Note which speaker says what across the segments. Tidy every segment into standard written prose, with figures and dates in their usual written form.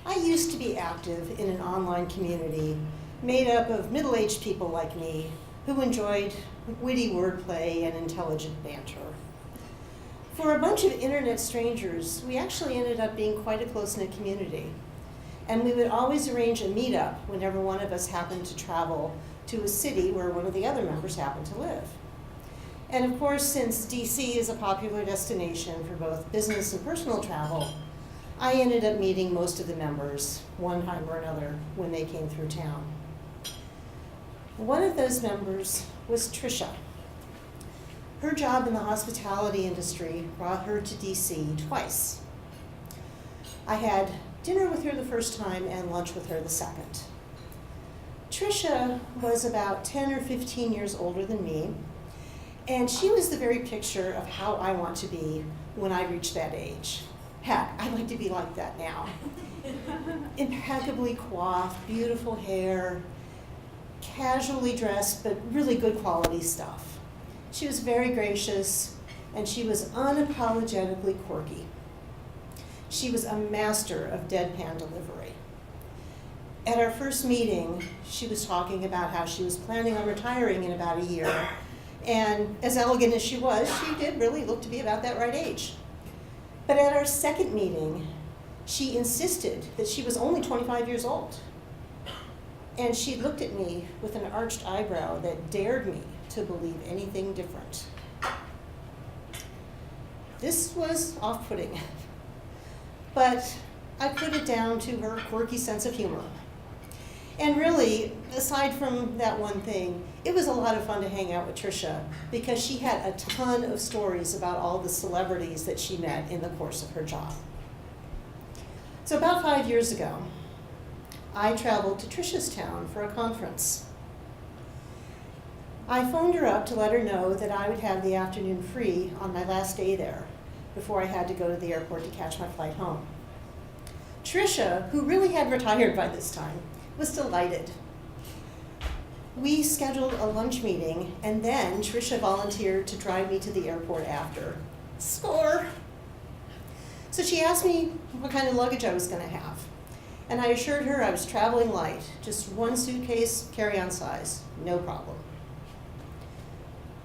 Speaker 1: I used to be active in an online community made up of middle-aged people like me who enjoyed witty wordplay and intelligent banter. For a bunch of internet strangers, we actually ended up being quite a close-knit community. And we would always arrange a meetup whenever one of us happened to travel to a city where one of the other members happened to live. And of course, since DC is a popular destination for both business and personal travel, I ended up meeting most of the members, one time or another, when they came through town. One of those members was Trisha. Her job in the hospitality industry brought her to DC twice. I had dinner with her the first time and lunch with her the second. Trisha was about 10 or 15 years older than me, and she was the very picture of how I want to be when I reach that age. Heck, I'd like to be like that now. Impeccably coiffed, beautiful hair, casually dressed, but really good quality stuff. She was very gracious, and she was unapologetically quirky. She was a master of deadpan delivery. At our first meeting, she was talking about how she was planning on retiring in about a year, and as elegant as she was, she did really look to be about that right age. But at our second meeting, she insisted that she was only 25 years old. And she looked at me with an arched eyebrow that dared me to believe anything different. This was off-putting, but I put it down to her quirky sense of humor. And really, aside from that one thing, it was a lot of fun to hang out with Trisha because she had a ton of stories about all the celebrities that she met in the course of her job. So about 5 years ago, I traveled to Trisha's town for a conference. I phoned her up to let her know that I would have the afternoon free on my last day there before I had to go to the airport to catch my flight home. Trisha, who really had retired by this time, was delighted. We scheduled a lunch meeting, and then Trisha volunteered to drive me to the airport after. Score! So she asked me what kind of luggage I was going to have, and I assured her I was traveling light, just one suitcase, carry-on size, no problem.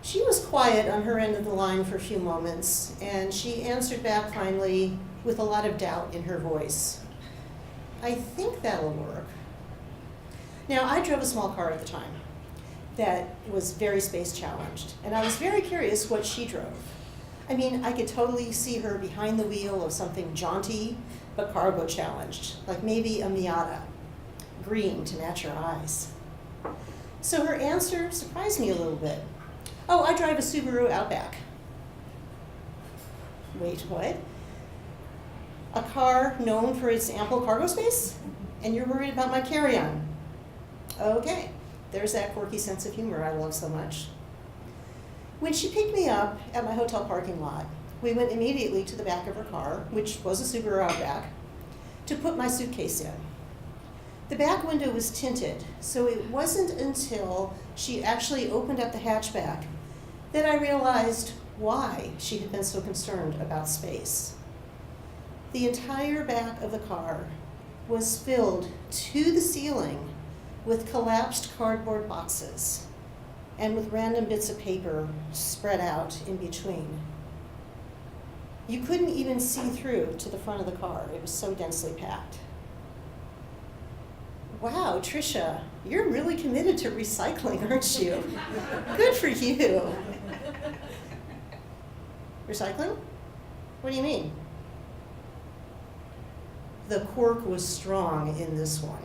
Speaker 1: She was quiet on her end of the line for a few moments, and she answered back finally with a lot of doubt in her voice. I think that'll work. Now, I drove a small car at the time that was very space challenged, and I was very curious what she drove. I mean, I could totally see her behind the wheel of something jaunty but cargo challenged, like maybe a Miata, green to match her eyes. So her answer surprised me a little bit. Oh, I drive a Subaru Outback. Wait, what? A car known for its ample cargo space? And you're worried about my carry-on? Okay, there's that quirky sense of humor I love so much. When she picked me up at my hotel parking lot, we went immediately to the back of her car, which was a Subaru Outback, to put my suitcase in. The back window was tinted, so it wasn't until she actually opened up the hatchback that I realized why she had been so concerned about space. The entire back of the car was filled to the ceiling with collapsed cardboard boxes and with random bits of paper spread out in between. You couldn't even see through to the front of the car. It was so densely packed. Wow, Trisha, you're really committed to recycling, aren't you? Good for you. Recycling? What do you mean? The quirk was strong in this one.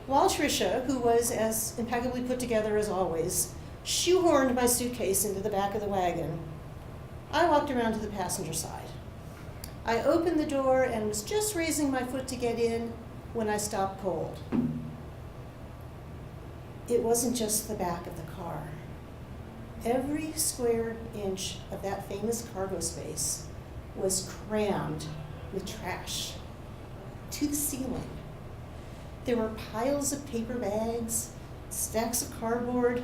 Speaker 1: While Trisha, who was as impeccably put together as always, shoehorned my suitcase into the back of the wagon, I walked around to the passenger side. I opened the door and was just raising my foot to get in when I stopped cold. It wasn't just the back of the car. Every square inch of that famous cargo space was crammed with trash to the ceiling. There were piles of paper bags, stacks of cardboard,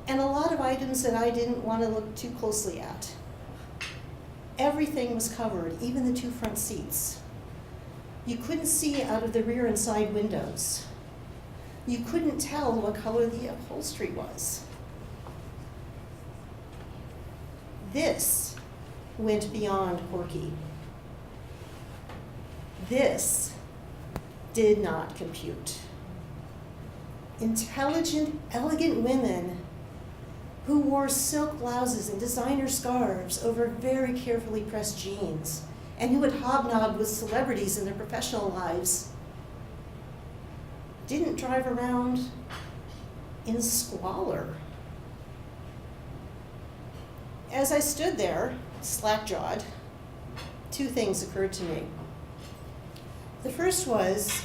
Speaker 1: and a lot of items that I didn't want to look too closely at. Everything was covered, even the two front seats, You couldn't see out of the rear and side windows. You couldn't tell what color the upholstery was. This went beyond quirky. This did not compute. Intelligent, elegant women who wore silk blouses and designer scarves over very carefully pressed jeans, and who had hobnobbed with celebrities in their professional lives, didn't drive around in squalor. As I stood there, slack-jawed, two things occurred to me. The first was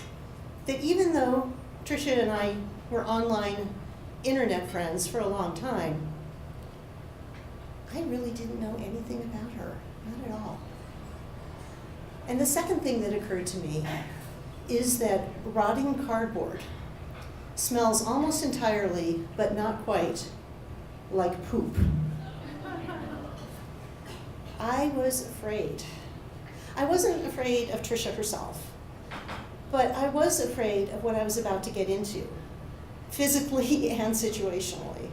Speaker 1: that even though Tricia and I were online internet friends for a long time, I really didn't know anything about her, not at all. And the second thing that occurred to me is that rotting cardboard smells almost entirely, but not quite, like poop. I was afraid. I wasn't afraid of Tricia herself, but I was afraid of what I was about to get into, physically and situationally.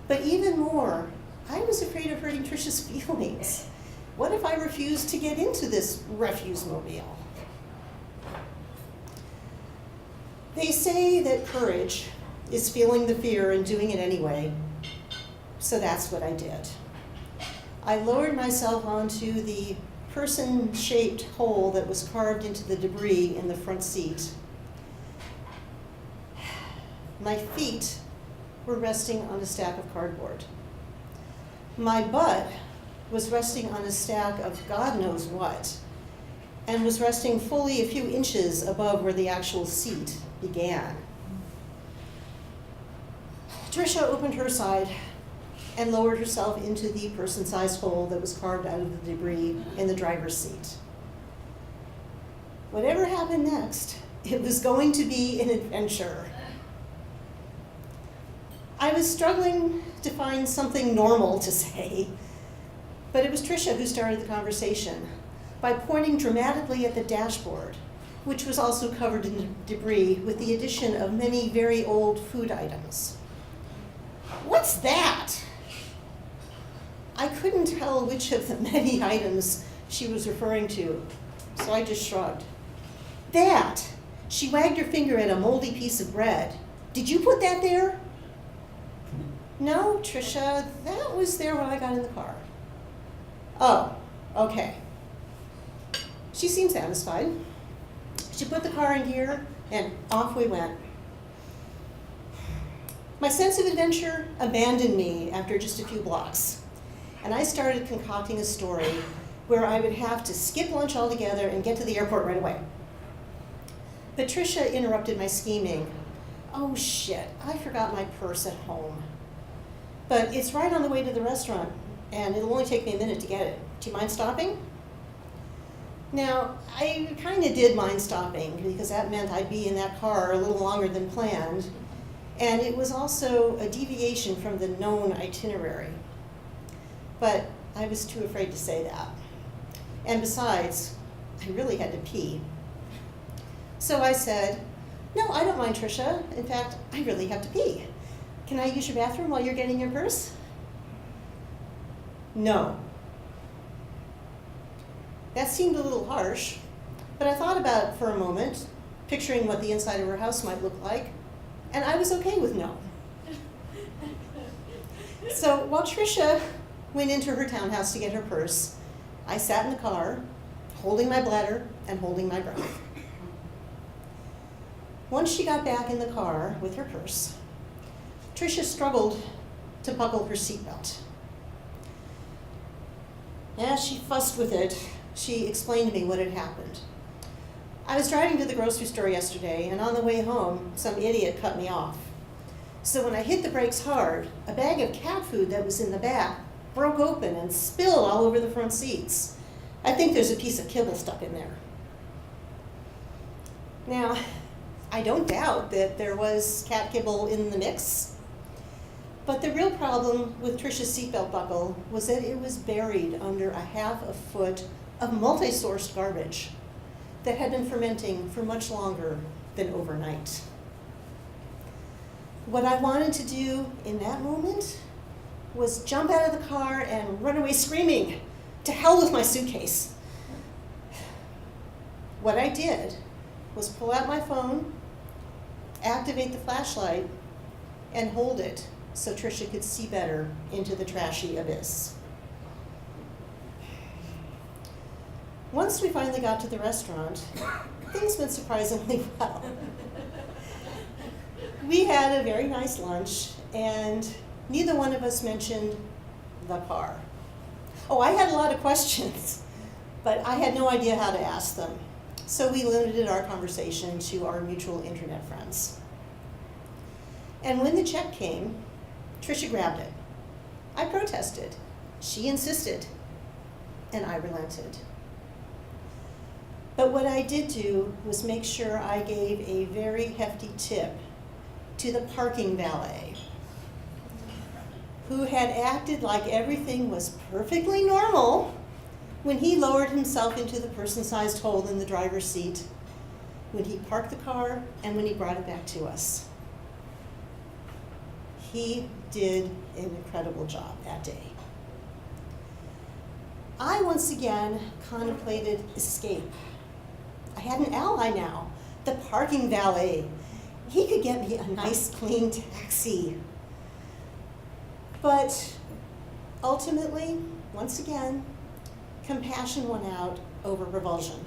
Speaker 1: But even more, I was afraid of hurting Tricia's feelings. What if I refused to get into this refuse-mobile? They say that courage is feeling the fear and doing it anyway, so that's what I did. I lowered myself onto the person-shaped hole that was carved into the debris in the front seat. My feet were resting on a stack of cardboard. My butt was resting on a stack of God knows what, and was resting fully a few inches above where the actual seat began. Tricia opened her side and lowered herself into the person-sized hole that was carved out of the debris in the driver's seat. Whatever happened next, it was going to be an adventure. I was struggling to find something normal to say, but it was Tricia who started the conversation by pointing dramatically at the dashboard, which was also covered in debris with the addition of many very old food items. "What's that?" I couldn't tell which of the many items she was referring to, so I just shrugged. "That!" She wagged her finger at a moldy piece of bread. "Did you put that there?" "No, Tricia, that was there when I got in the car." "Oh, okay." She seemed satisfied. She put the car in gear, and off we went. My sense of adventure abandoned me after just a few blocks, and I started concocting a story where I would have to skip lunch altogether and get to the airport right away. But Tricia interrupted my scheming. "Oh shit, I forgot my purse at home. But it's right on the way to the restaurant, and it'll only take me a minute to get it. Do you mind stopping?" Now, I kind of did mind stopping, because that meant I'd be in that car a little longer than planned, and it was also a deviation from the known itinerary. But I was too afraid to say that. And besides, I really had to pee. So I said, "No, I don't mind, Tricia. In fact, I really have to pee. Can I use your bathroom while you're getting your purse?" "No." That seemed a little harsh, but I thought about it for a moment, picturing what the inside of her house might look like, and I was okay with no. So while Tricia went into her townhouse to get her purse, I sat in the car, holding my bladder and holding my breath. Once she got back in the car with her purse, Tricia struggled to buckle her seatbelt. As she fussed with it, she explained to me what had happened. "I was driving to the grocery store yesterday, and on the way home, some idiot cut me off. So when I hit the brakes hard, a bag of cat food that was in the back broke open and spilled all over the front seats. I think there's a piece of kibble stuck in there." Now, I don't doubt that there was cat kibble in the mix, but the real problem with Tricia's seatbelt buckle was that it was buried under a half a foot of multi-sourced garbage that had been fermenting for much longer than overnight. What I wanted to do in that moment was jump out of the car and run away screaming, "To hell with my suitcase." What I did was pull out my phone, activate the flashlight, and hold it so Trisha could see better into the trashy abyss. Once we finally got to the restaurant, things went surprisingly well. We had a very nice lunch, and neither one of us mentioned the car. Oh, I had a lot of questions, but I had no idea how to ask them. So we limited our conversation to our mutual internet friends. And when the check came, Trisha grabbed it. I protested. She insisted, and I relented. But what I did do was make sure I gave a very hefty tip to the parking valet, who had acted like everything was perfectly normal when he lowered himself into the person-sized hole in the driver's seat, when he parked the car, and when he brought it back to us. He did an incredible job that day. I once again contemplated escape. I had an ally now, the parking valet. He could get me a nice, clean taxi. But ultimately, once again, compassion won out over revulsion.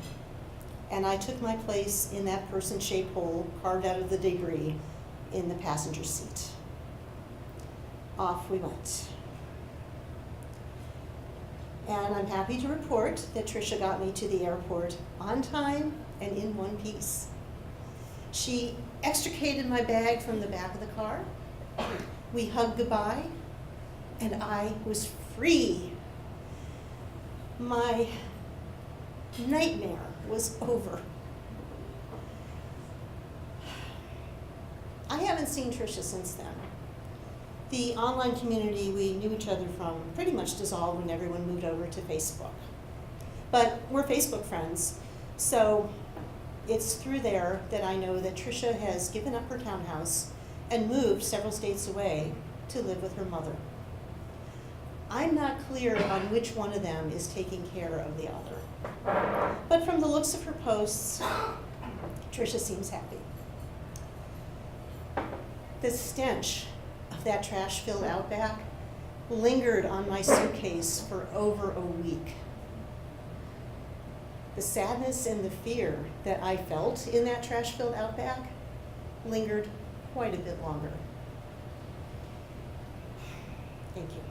Speaker 1: And I took my place in that person-shaped hole carved out of the debris in the passenger seat. Off we went. And I'm happy to report that Trisha got me to the airport on time and in one piece. She extricated my bag from the back of the car. We hugged goodbye, and I was free. My nightmare was over. I haven't seen Trisha since then. The online community we knew each other from pretty much dissolved when everyone moved over to Facebook. But we're Facebook friends, so it's through there that I know that Trisha has given up her townhouse and moved several states away to live with her mother. I'm not clear on which one of them is taking care of the other. But from the looks of her posts, Trisha seems happy. The stench of that trash-filled Outback lingered on my suitcase for over a week. The sadness and the fear that I felt in that trash-filled Outback lingered quite a bit longer. Thank you.